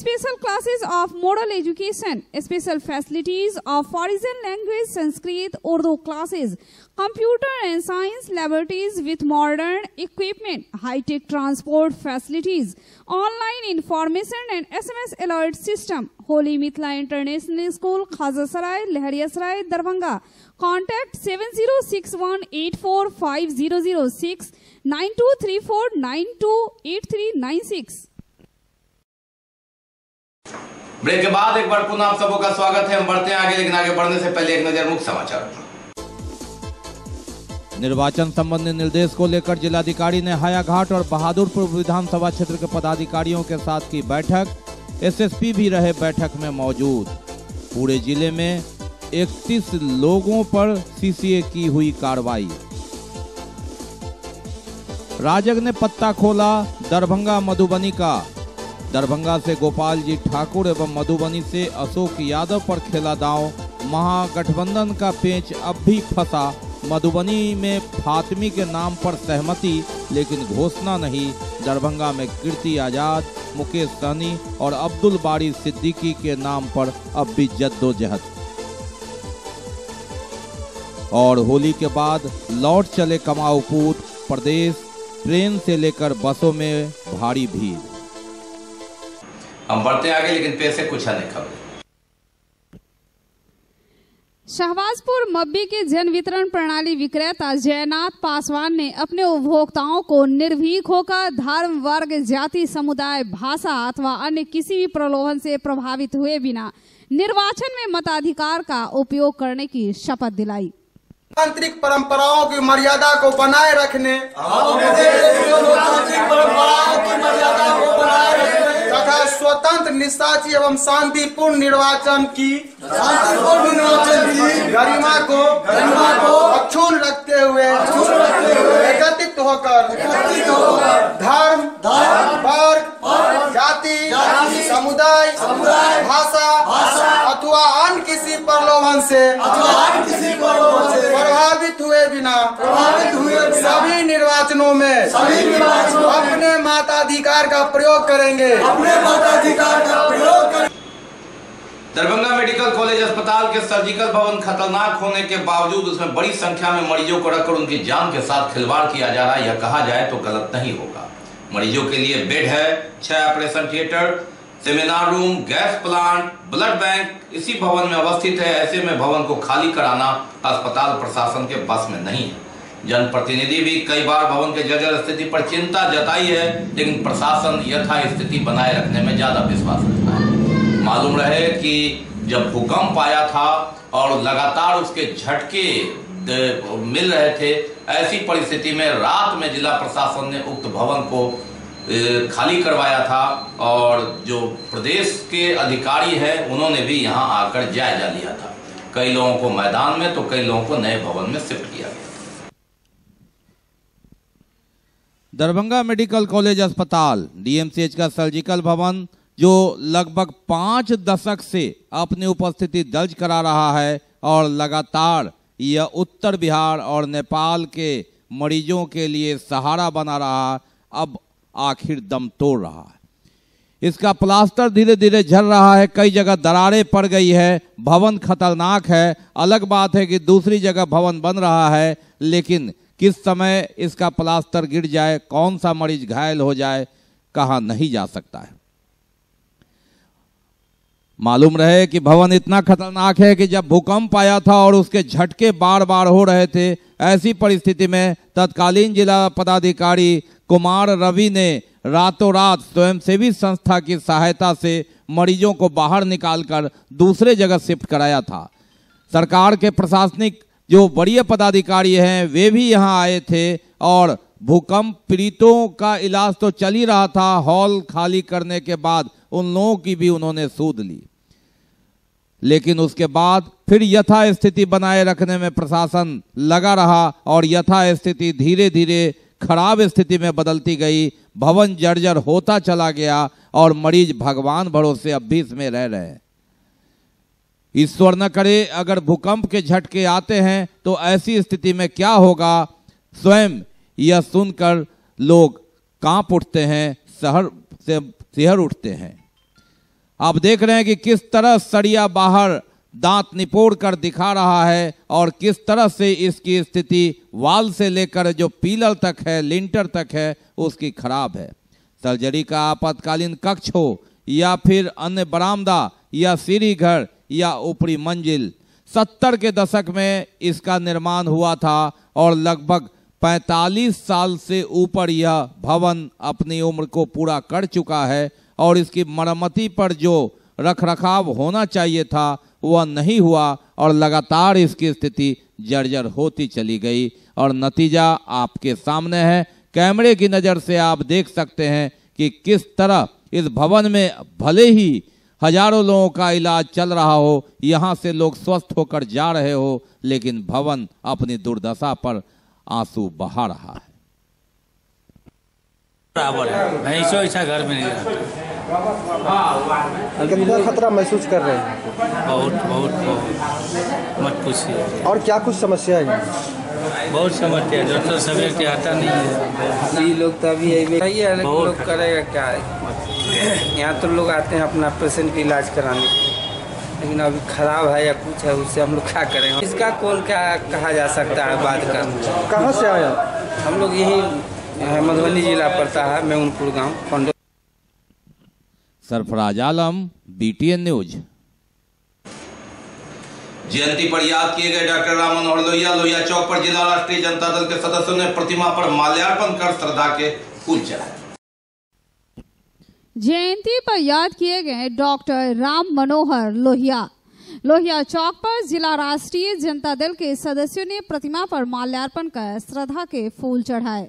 Special classes of moral education. Special facilities of foreign language, Sanskrit, Urdu classes, computer and science laboratories with modern equipment, high-tech transport facilities, online information and SMS alert system. Holy Mithila International School, Khazasaray, Lahariyasaray, Darbhanga. Contact 7061845006 9234928396. Break के बाद एक बार पुनः आप सबों का स्वागत है। हम बढ़ते हैं आगे, लेकिन आगे बढ़ने से पहले एक नजर मुख्य समाचार। निर्वाचन संबंधी निर्देश को लेकर जिलाधिकारी ने हायाघाट और बहादुरपुर विधानसभा क्षेत्र के पदाधिकारियों के साथ की बैठक। एसएसपी भी रहे बैठक में मौजूद। पूरे जिले में 31 लोगों पर सीसीए की हुई कार्रवाई। राजग ने पत्ता खोला दरभंगा मधुबनी का। दरभंगा से गोपाल जी ठाकुर एवं मधुबनी से अशोक यादव पर खेला दांव। महागठबंधन का पेंच अब भी फंसा। मधुबनी में फातिमी के नाम पर सहमति, लेकिन घोषणा नहीं। दरभंगा में कीर्ति आजाद, मुकेश सहनी और अब्दुल बारी सिद्दीकी के नाम पर अब भी जद्दोजहद। और होली के बाद लौट चले कमाऊ पूत। प्रदेश ट्रेन से लेकर बसों में भारी भीड़। हम बढ़ते आगे, लेकिन पैसे कुछ अन्य खबर। शहबाजपुर मब्बी के जन वितरण प्रणाली विक्रेता जयनाथ पासवान ने अपने उपभोक्ताओं को निर्भीक होकर धर्म, वर्ग, जाति, समुदाय, भाषा अथवा अन्य किसी भी प्रलोभन से प्रभावित हुए बिना निर्वाचन में मताधिकार का उपयोग करने की शपथ दिलाई। लोकतांत्रिक परंपराओं की मर्यादा को बनाए रखने तथा स्वतंत्र, निष्पक्ष एवं शांतिपूर्ण निर्वाचन की गरिमा को अक्षुण्ण रखते हुए एकत्रित होकर धर्म, वर्ग, जाति, समुदाय, भाषा अथवा अन्य किसी प्रलोभन से प्रभावित हुए बिना सभी निर्वाचनों में अपने मताधिकार का प्रयोग करेंगे। दरभंगा मेडिकल कॉलेज अस्पताल के सर्जिकल भवन खतरनाक होने के बावजूद उसमें बड़ी संख्या में मरीजों को रखकर उनकी जान के साथ खिलवाड़ किया जा रहा है, यह कहा जाए तो गलत नहीं होगा। मरीजों के लिए बेड है, 6 operation theatre, seminar room, gas plant, blood bank इसी भवन में अवस्थित है। ऐसे में भवन को खाली कराना अस्पताल प्रशासन के बस में नहीं है। जनप्रतिनिधि भी कई बार भवन के जर्जर स्थिति पर चिंता जताई है, लेकिन प्रशासन यथास्थिति बनाए रखने में ज्यादा विश्वास रखता है। मालूम रहे कि जब भूकंप आया था और लगातार उसके झटके मिल रहे थे, ऐसी परिस्थिति में रात में जिला प्रशासन ने उक्त भवन को खाली करवाया था और जो प्रदेश के अधिकारी हैं उन्होंने भी यहां आकर जायजा लिया था। कई लोगों को मैदान में तो कई लोगों को नए भवन में शिफ्ट किया गया। दरभंगा मेडिकल कॉलेज अस्पताल डीएमसीएच का सर्जिकल भवन जो लगभग 5 दशक से अपनी उपस्थिति दर्ज करा रहा है और लगातार यह उत्तर बिहार और नेपाल के मरीजों के लिए सहारा बना रहा, अब आखिर दम तोड़ रहा है। इसका प्लास्टर धीरे धीरे झड़ रहा है, कई जगह दरारें पड़ गई है, भवन खतरनाक है। अलग बात है कि दूसरी जगह भवन बन रहा है, लेकिन किस समय इसका प्लास्टर गिर जाए, कौन सा मरीज घायल हो जाए, कहा नहीं जा सकता है। मालूम रहे कि भवन इतना खतरनाक है कि जब भूकंप आया था और उसके झटके बार बार हो रहे थे, ऐसी परिस्थिति में तत्कालीन जिला पदाधिकारी कुमार रवि ने रातों रात स्वयंसेवी संस्था की सहायता से मरीजों को बाहर निकालकर दूसरे जगह शिफ्ट कराया था। सरकार के प्रशासनिक जो बड़े पदाधिकारी हैं वे भी यहां आए थे और भूकंप पीड़ितों का इलाज तो चल ही रहा था। हॉल खाली करने के बाद उन लोगों की भी उन्होंने सूद ली, लेकिन उसके बाद फिर यथास्थिति बनाए रखने में प्रशासन लगा रहा और यथास्थिति धीरे धीरे खराब स्थिति में बदलती गई। भवन जर्जर होता चला गया और मरीज भगवान भरोसे अब भी इसमें रह रहे हैं। ईश्वर न करे अगर भूकंप के झटके आते हैं तो ऐसी स्थिति में क्या होगा, स्वयं यह सुनकर लोग कांप उठते हैं, सिहर उठते हैं। आप देख रहे हैं कि किस तरह सरिया बाहर दांत निपोड़ कर दिखा रहा है और किस तरह से इसकी स्थिति वाल से लेकर जो पिलर तक है, लिंटर तक है, उसकी खराब है। सर्जरी का आपातकालीन कक्ष हो या फिर अन्य बरामदा या सीढ़ी घर या ऊपरी मंजिल, 70 के दशक में इसका निर्माण हुआ था और लगभग 45 साल से ऊपर यह भवन अपनी उम्र को पूरा कर चुका है और इसकी मरम्मती पर जो रखरखाव होना चाहिए था वह नहीं हुआ और लगातार इसकी स्थिति जर्जर होती चली गई और नतीजा आपके सामने है। कैमरे की नज़र से आप देख सकते हैं कि किस तरह इस भवन में भले ही हजारों लोगों का इलाज चल रहा हो, यहाँ से लोग स्वस्थ होकर जा रहे हो, लेकिन भवन अपनी दुर्दशा पर आंसू बहा रहा है। ऐसा घर में नहीं रहता। कितना खतरा महसूस कर रहे हैं? बहुत बहुत बहुत मत पूछिए। और क्या कुछ समस्या है? बहुत समस्या है, डॉक्टर समय के आता नहीं है। ये लोग तो अभी लोग करेगा क्या है? यहाँ तो लोग आते हैं अपना पेशेंट का इलाज कराने, लेकिन अभी खराब है या कुछ है, उससे हम लोग क्या करें? इसका कौन क्या कहा जा सकता है बात का? कहाँ से आया? हम लोग यही मधुबनी जिला पड़ता है, मेउनपुर गाँव। Sarfaraz Alam, BTN news. जयंती पर याद किए गए डॉक्टर राम मनोहर लोहिया। लोहिया चौक पर जिला राष्ट्रीय जनता दल के सदस्यों ने प्रतिमा पर माल्यार्पण कर श्रद्धा के फूल चढ़ाए। जयंती पर याद किए गए डॉक्टर राम मनोहर लोहिया। लोहिया चौक पर जिला राष्ट्रीय जनता दल के सदस्यों ने प्रतिमा पर माल्यार्पण कर श्रद्धा के फूल चढ़ाए।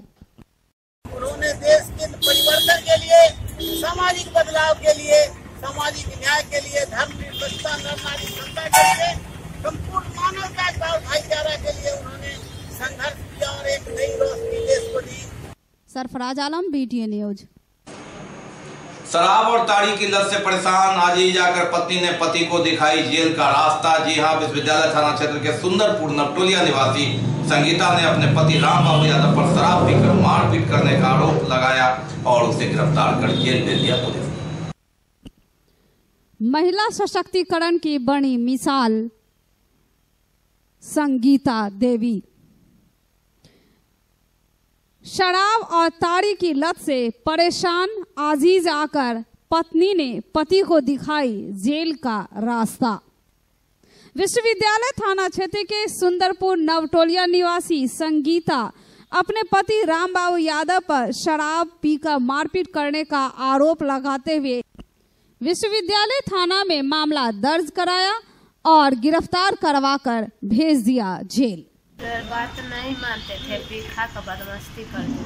उन्होंने देश के परिवर्तन के लिए, सामाजिक बदलाव के लिए, सामाजिक न्याय के लिए, धर्म निरपेक्षता, नर नारी समता के लिए, संपूर्ण मानवता का भाईचारा के लिए उन्होंने संघर्ष किया और एक नई रोशनी देश को दी। Sarfaraz Alam, BTN news. शराब और ताड़ी की लत से परेशान आज ही जाकर पत्नी ने पति को दिखाई जेल का रास्ता। जी हां, विश्वविद्यालय थाना क्षेत्र के सुंदरपुर नवटोलिया निवासी संगीता ने अपने पति राम बाबू यादव पर शराब पीकर मारपीट करने का आरोप लगाया और उसे गिरफ्तार कर जेल भेज दिया पुलिस ने। महिला सशक्तिकरण की बड़ी मिसाल संगीता देवी। शराब और ताड़ी की लत से परेशान आजीज आकर पत्नी ने पति को दिखाई जेल का रास्ता। विश्वविद्यालय थाना क्षेत्र के सुंदरपुर नवटोलिया निवासी संगीता अपने पति रामबाबू यादव पर शराब पीकर मारपीट करने का आरोप लगाते हुए विश्वविद्यालय थाना में मामला दर्ज कराया और गिरफ्तार करवाकर भेज दिया जेल। बात नहीं मानते थे, पीखा का बदमाशी करते थे।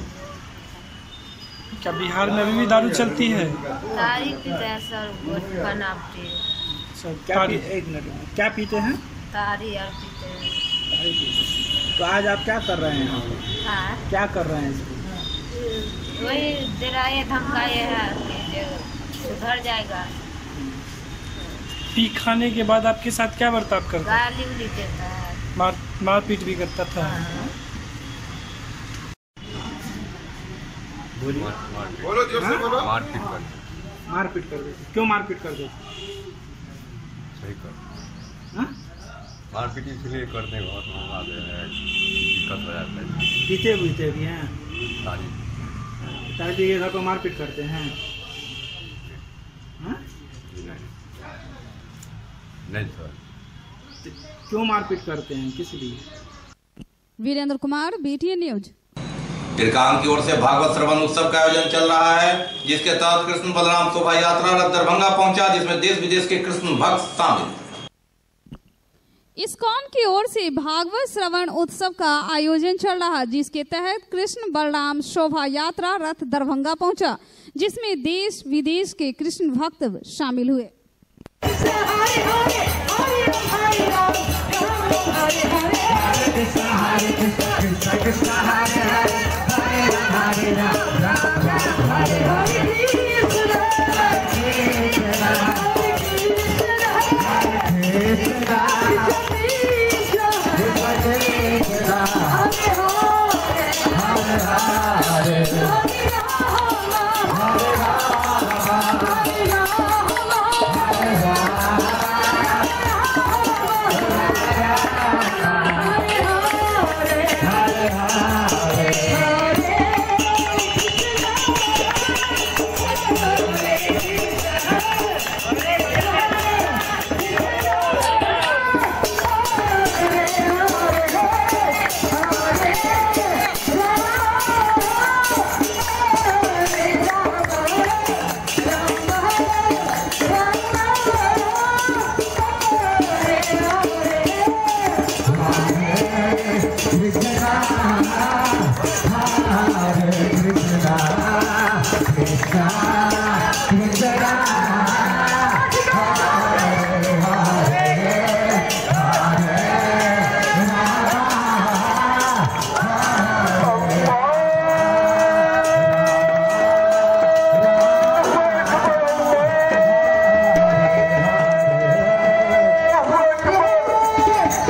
क्या बिहार में अभी भी दारू चलती है? तारी पीते हैं सर, गुटखा नापते। एक मिनट, क्या पीते हैं? तारी और पीते हैं। तो आज आप क्या कर रहे हैं? हाँ, क्या कर रहे हैं? वही डराए धमकाए है कि सुधर जाएगा। पी खाने के बाद आपके साथ क्या बर्ताव करता है? गाली उली देता है, मारपीट भी करता था। बोलो जोर से बोलो। मारपीट कर देते। क्यों मारपीट कर देते? सही कर। मारपीट इसलिए करते हैं, बहुत महंगा दिक्कत हो जाता है। पीते भी हैं? तारी पी के घर पर मारपीट करते हैं? नहीं सर। क्यों मारपीट करते हैं, किस लिए? Virendra Kumar, BTN news. टिरकांग की ओर से भागवत श्रवण उत्सव का आयोजन चल रहा है, जिसके तहत कृष्ण बलराम शोभा यात्रा रथ दरभंगा पहुंचा, जिसमें देश विदेश के कृष्ण भक्त शामिल। इस्कॉन की ओर से भागवत श्रवण उत्सव का आयोजन चल रहा, जिसके तहत कृष्ण बलराम शोभा यात्रा रथ दरभंगा पहुंचा, जिसमें देश विदेश के कृष्ण भक्त शामिल हुए।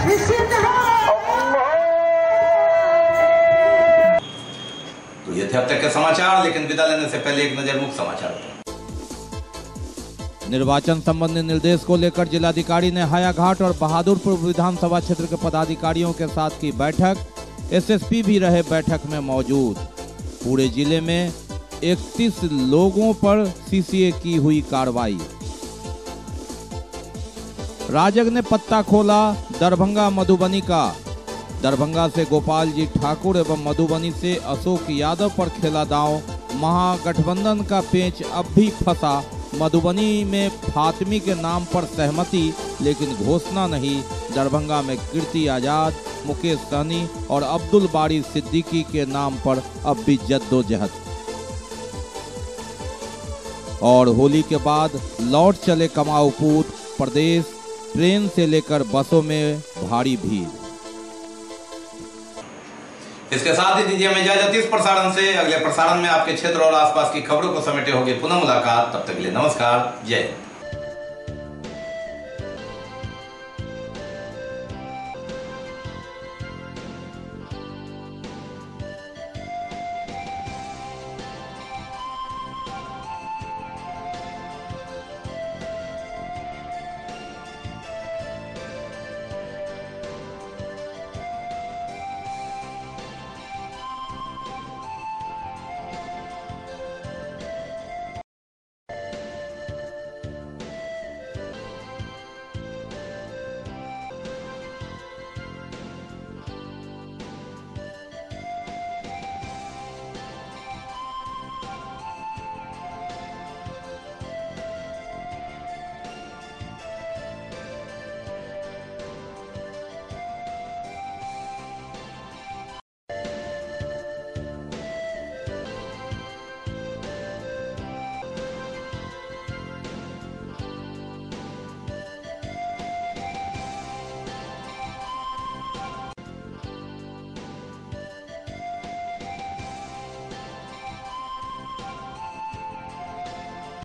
तो ये थे अब तक के समाचार, लेकिन विदा लेने से पहले एक नजर मुख्य समाचार पर। निर्वाचन संबंधी निर्देश को लेकर जिलाधिकारी ने हायाघाट और बहादुरपुर विधानसभा क्षेत्र के पदाधिकारियों के साथ की बैठक। एसएसपी भी रहे बैठक में मौजूद। पूरे जिले में 31 लोगों पर सीसीए की हुई कार्रवाई। राजग ने पत्ता खोला दरभंगा मधुबनी का। दरभंगा से गोपाल जी ठाकुर एवं मधुबनी से अशोक यादव पर खेला दांव। महागठबंधन का पेंच अब भी फंसा। मधुबनी में फातिमी के नाम पर सहमति, लेकिन घोषणा नहीं। दरभंगा में कीर्ति आजाद, मुकेश सहनी और अब्दुल बारी सिद्दीकी के नाम पर अब भी जद्दोजहद। और होली के बाद लौट चले कमाऊ पूत। प्रदेश ट्रेन से लेकर बसों में भारी भीड़। इसके साथ ही दीजिए हमें इजाजत इस प्रसारण से। अगले प्रसारण में आपके क्षेत्र और आसपास की खबरों को समेटे होगी पुनः मुलाकात। तब तक के लिए नमस्कार, जय हिंद।